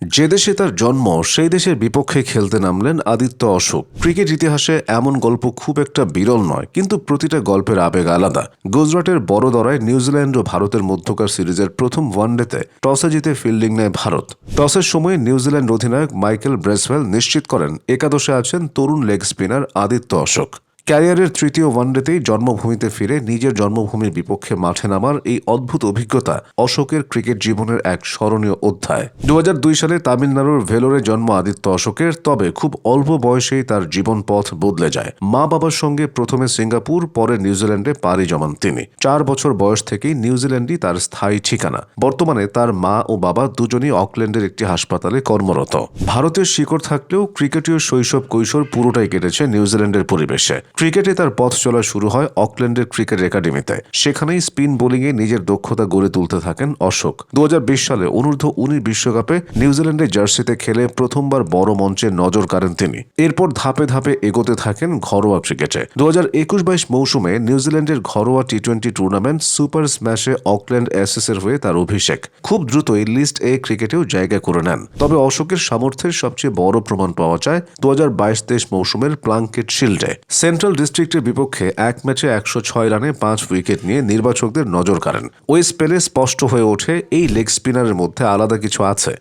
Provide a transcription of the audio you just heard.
যে দেশে তার জন্ম সেই দেশের বিপক্ষে খেলতে নামলেন আদিত্য অশোক। ক্রিকেট ইতিহাসে এমন গল্প খুব একটা বিরল নয়, কিন্তু প্রতিটা গল্পের আবেগ আলাদা। গুজরাটের বড়োদরায় নিউজিল্যান্ড ও ভারতের মধ্যকার সিরিজের প্রথম ওয়ানডেতে টসে জিতে ফিল্ডিং নেয় ভারত। টসের সময় নিউজিল্যান্ড অধিনায়ক মাইকেল ব্রেসওয়েল নিশ্চিত করেন একাদশে আছেন তরুণ লেগ স্পিনার আদিত্য অশোক। ক্যারিয়ারের তৃতীয় ওয়ানডেতেই জন্মভূমিতে ফিরে নিজের জন্মভূমির বিপক্ষে মাঠে নামার এই অদ্ভুত অভিজ্ঞতা অশোকের ক্রিকেট জীবনের এক স্মরণীয় অধ্যায়। 2002 সালে তামিলনাড়ুর ভেলোরে জন্ম আদিত্য অশোকের, তবে খুব অল্প বয়সেই তার জীবন পথ বদলে যায়। মা বাবার সঙ্গে প্রথমে সিঙ্গাপুর, পরে নিউজিল্যান্ডে পাড়ি জমান তিনি। 4 বছর বয়স থেকেই নিউজিল্যান্ডই তার স্থায়ী ঠিকানা। বর্তমানে তার মা ও বাবা দুজনই অকল্যান্ডের একটি হাসপাতালে কর্মরত। ভারতের শিকড় থাকলেও ক্রিকেটীয় শৈশব কৈশোর পুরোটাই কেটেছে নিউজিল্যান্ডের পরিবেশে। ক্রিকেটে তার পথ চলা শুরু হয় অকল্যান্ডের ক্রিকেট একাডেমিতে। সেখানেই স্পিন বোলিংয়ে নিজের দক্ষতা গড়ে তুলতে থাকেন অশোক। 2020 সালে অনূর্ধ্ব-19 বিশ্বকাপে নিউজিল্যান্ডের জার্সিতে খেলে প্রথমবার বড় মঞ্চে নজর কাড়েন তিনি। এরপর ধাপে ধাপে এগোতে থাকেন ঘরোয়া ক্রিকেটে। 2021-22 মৌসুমে নিউজিল্যান্ডের ঘরোয়া টি-20 টুর্নামেন্ট সুপার স্ম্যাশে অকল্যান্ড এসএসের হয়ে তার অভিষেক। খুব দ্রুতই লিস্ট এ ক্রিকেটেও জায়গা করে নেন। তবে অশোকের সামর্থ্যের সবচেয়ে বড় প্রমাণ পাওয়া যায় 2022-23 মৌসুমের প্লাঙ্কেট শিল্ডে। সেন্ট্রাল ডিস্ট্রিক্টের বিপক্ষে এক ম্যাচে 106 রানে 5 উইকেট নিয়ে নির্বাচকদের নজর কাড়েন। ওই স্পেলে স্পষ্ট হয়ে ওঠে এই লেগ স্পিনারের মধ্যে আলাদা কিছু আছে।